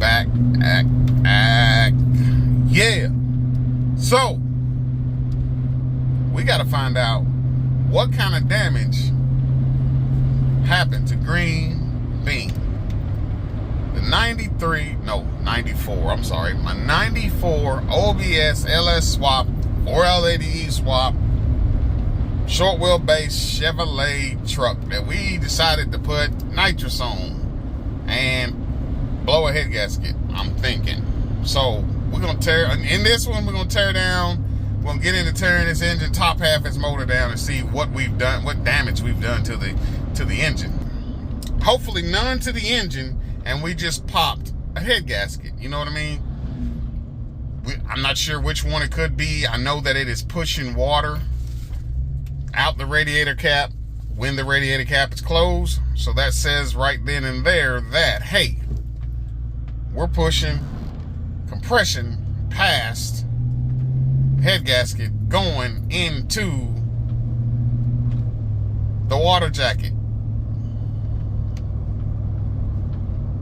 back. Yeah. So, we got to find out what kind of damage happened to green bean. The 94, I'm sorry. My 94 OBS LS swap, 4L80E swap, short wheelbase Chevrolet truck that we decided to put nitrous on and blow a head gasket, I'm thinking. So we're gonna in this one we're gonna tear down. We're gonna get into tearing this engine, top half its motor down, and see what we've done, what damage we've done to the engine. Hopefully none to the engine, and we just popped a head gasket. You know what I mean? I'm not sure which one it could be. I know that it is pushing water out the radiator cap when the radiator cap is closed. So that says right then and there that, hey, we're pushing compression past head gasket going into the water jacket.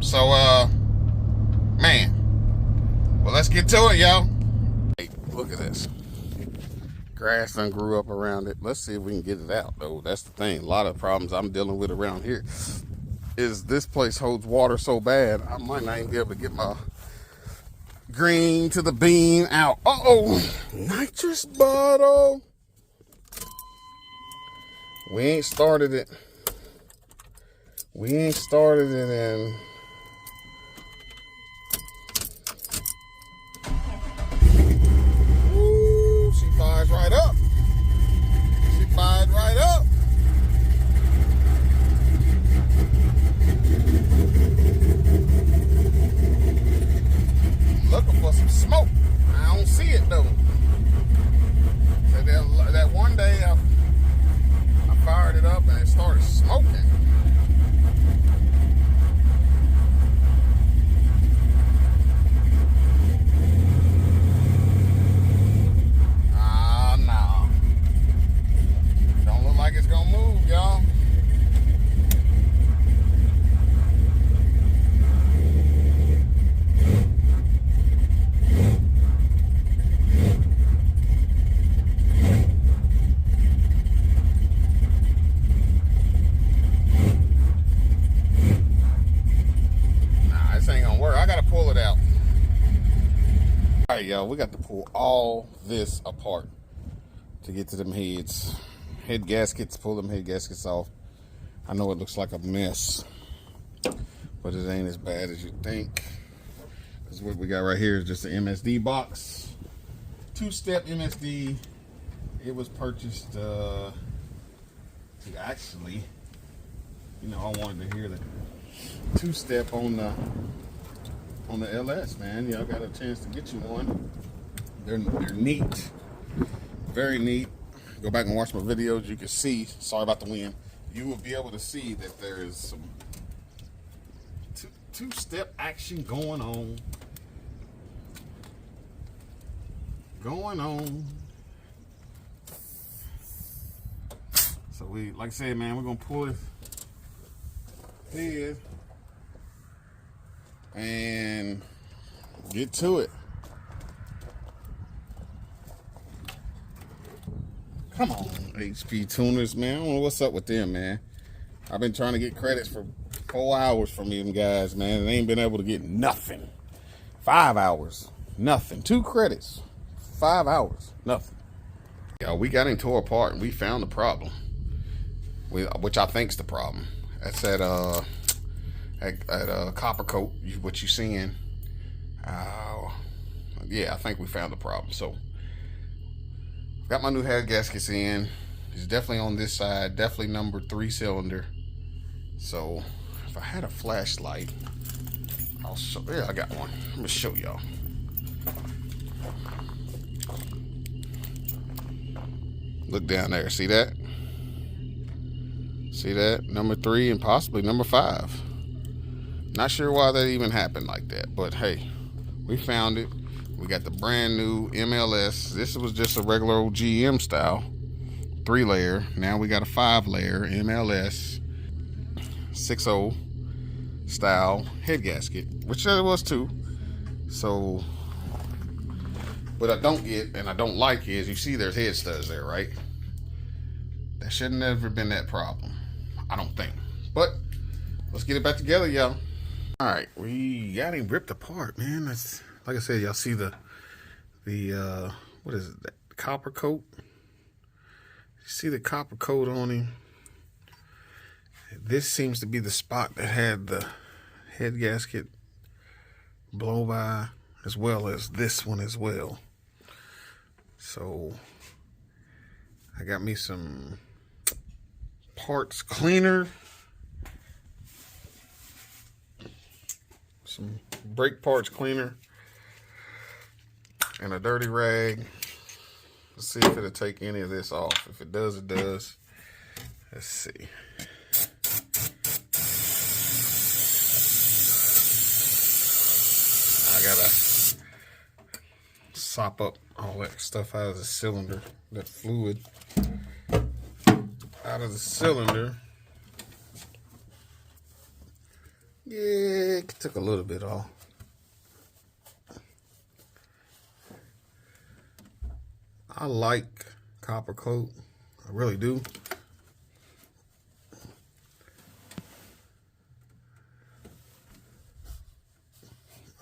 So, man, well, let's get to it, y'all. Hey, look at this. Grass done grew up around it. Let's see if we can get it out, though. That's the thing. A lot of problems I'm dealing with around here is this place holds water so bad, I might not even be able to get my green to the bean out. Uh-oh, nitrous bottle. We ain't started it. And ooh, she fires right up. Looking for some smoke. I don't see it though. That one day I fired it up and it started smoking. No. Don't look like it's gonna move, y'all. Pull it out. All right, y'all, we got to pull all this apart to get to them head gaskets. Pull them head gaskets off. I know it looks like a mess, but it ain't as bad as you think, because what we got right here is just an MSD box, two-step MSD. It was purchased to actually, you know, I wanted to hear the two-step on the LS, man. Y'all got a chance to get you one. They're neat, very neat. Go back and watch my videos. You can see, sorry about the wind, you will be able to see that there is some two-step action going on. So we, like I said, man, we're gonna pull this head and get to it. Come on, HP tuners, man. I don't know what's up with them, man. I've been trying to get credits for 4 hours from them guys, man. They ain't been able to get nothing. 5 hours, nothing. 2 credits, 5 hours, nothing. Yeah, we got into a part and we found the problem, which I think's the problem. That's at copper coat, what you seeing. Yeah, I think we found the problem. So got my new head gaskets in. It's definitely on this side, definitely number 3 cylinder. So if I had a flashlight, I'll show. Yeah, I got one. Let me show y'all. Look down there. See that? See that? Number 3 and possibly number 5. Not sure why that even happened like that, but hey, we found it. We got the brand new MLS. This was just a regular old GM style 3-layer. Now we got a 5-layer MLS 6.0 style head gasket, which there was too. So what I don't get and I don't like is, you see there's head studs there, right? That should have never been that problem, I don't think. But let's get it back together, y'all. All right, we got him ripped apart, man. That's, like I said, y'all see the what is it, that copper coat? You see the copper coat on him? This seems to be the spot that had the head gasket blow by, as well as this one as well. So I got me some parts cleaner, some brake parts cleaner, and a dirty rag. Let's see if it'll take any of this off. If it does, it does. Let's see. I gotta sop up all that stuff out of the cylinder, that fluid out of the cylinder. Yeah, it took a little bit off. I like copper coat, I really do.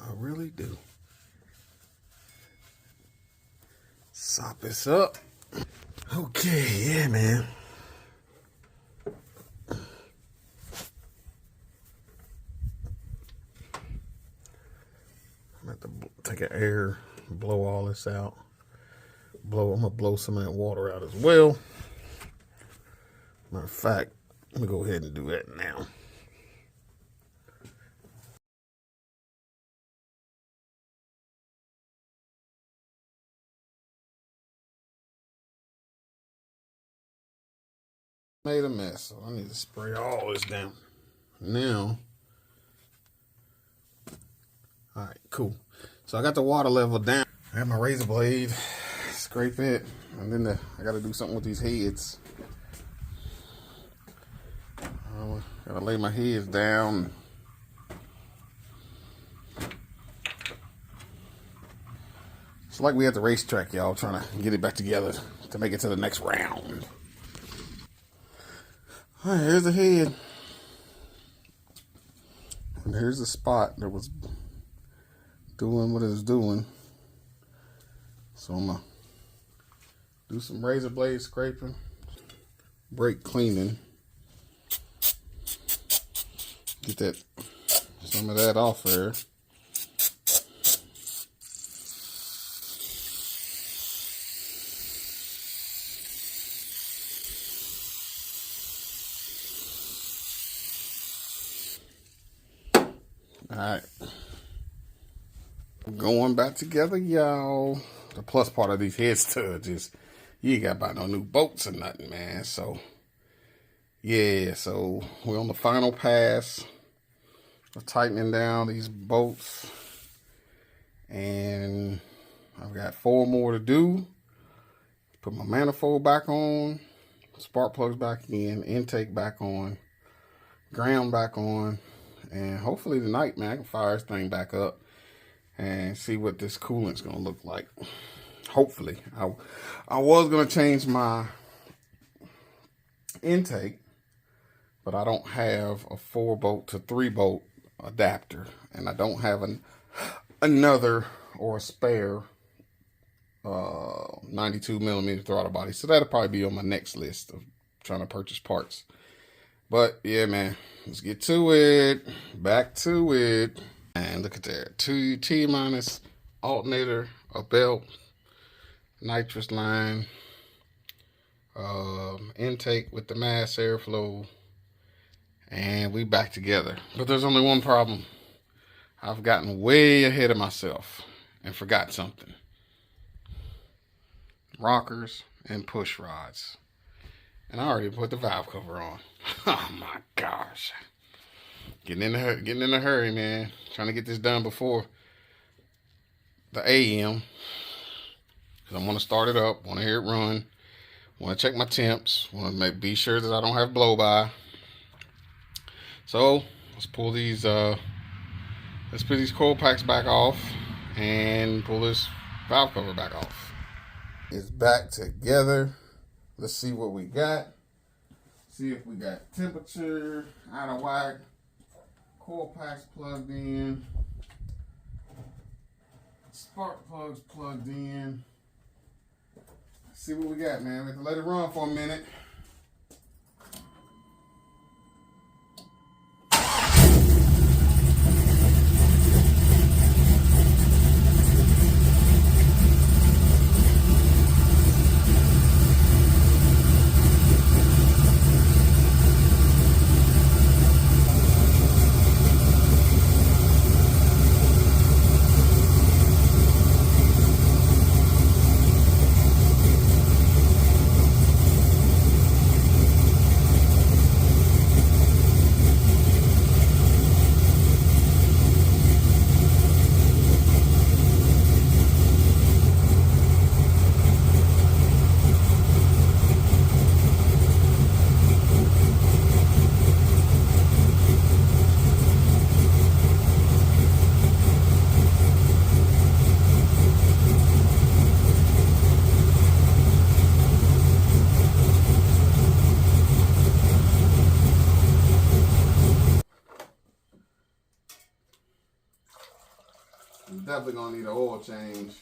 I really do. Sop this up. Okay, yeah, man. I'm going to have to take an air, blow all this out. I'm going to blow some of that water out as well. Matter of fact, let me go ahead and do that now. Made a mess, so I need to spray all this down. Now, all right, cool. So I got the water level down. I have my razor blade, scrape it, and then I got to do something with these heads. Gotta lay my heads down. It's like we at the racetrack, y'all, trying to get it back together to make it to the next round. All right, here's the head. And here's the spot that was doing what it was doing. So I'm gonna do some razor blade scraping, brake cleaning, get that, some of that off there. All right, going back together, y'all. The plus part of these head studs is you ain't got to buy no new bolts or nothing, man. So yeah, so we're on the final pass of tightening down these bolts, and I've got 4 more to do. Put my manifold back on, spark plugs back in, intake back on, ground back on. And hopefully tonight, man, I can fire this thing back up and see what this coolant's gonna look like. Hopefully. I was gonna change my intake, but I don't have a 4-bolt to 3-bolt adapter, and I don't have another or a spare 92mm throttle body. So that'll probably be on my next list of trying to purchase parts. But yeah, man, let's get to it. Back to it. And look at that. 2 T-minus alternator, a belt, nitrous line, intake with the mass airflow, and we back together. But there's only one problem. I've gotten way ahead of myself and forgot something. Rockers and push rods. And I already put the valve cover on. Oh my gosh. Getting in a hurry, man. Trying to get this done before the AM. Because I want to start it up. Want to hear it run. Want to check my temps. Want to be sure that I don't have blow by. So, Let's pull these let's put these coil packs back off and pull this valve cover back off. It's back together. Let's see what we got. See if we got temperature out of whack. Coil packs plugged in. Spark plugs plugged in. Let's see what we got, man. We have to let it run for a minute. Definitely gonna need an oil change.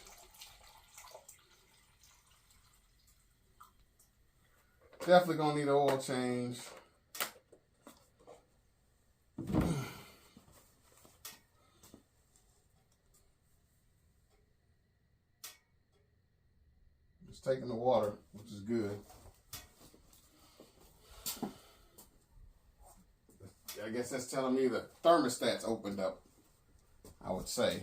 Definitely gonna need an oil change. It's taking the water, which is good. I guess that's telling me the thermostat's opened up, I would say.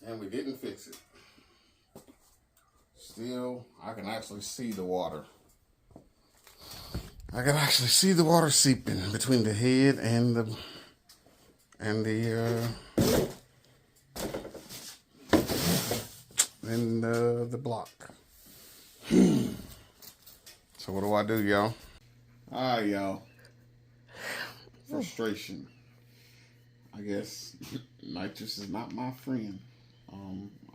And we didn't fix it. Still, I can actually see the water. I can actually see the water seeping between the head and the block. So what do I do, y'all? All right, y'all. Frustration. I guess nitrous is not my friend.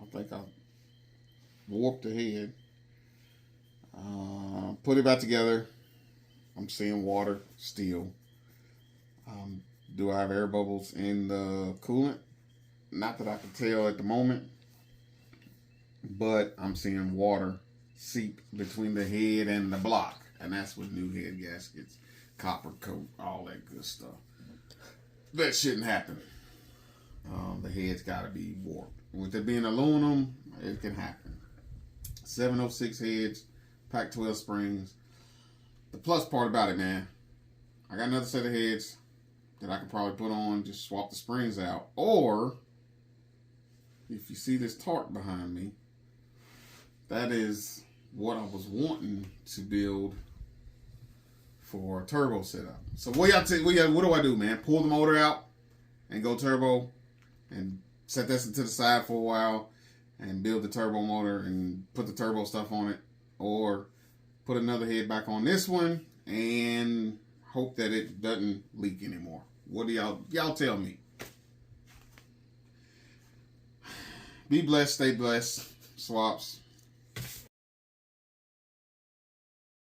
I think I warped the head. Put it back together. I'm seeing water still. Do I have air bubbles in the coolant? Not that I can tell at the moment. But I'm seeing water seep between the head and the block. And that's with new head gaskets. Copper coat, all that good stuff. That shouldn't happen. The head's got to be warped. With it being aluminum, it can happen. 706 heads, Pac 12 springs. The plus part about it, man, I got another set of heads that I could probably put on, just swap the springs out. Or, if you see this torque behind me, that is what I was wanting to build for a turbo setup. So what do I do, man? Pull the motor out and go turbo, and set this to the side for a while and build the turbo motor and put the turbo stuff on it, or put another head back on this one and hope that it doesn't leak anymore. What do y'all tell me? Be blessed, stay blessed, swaps.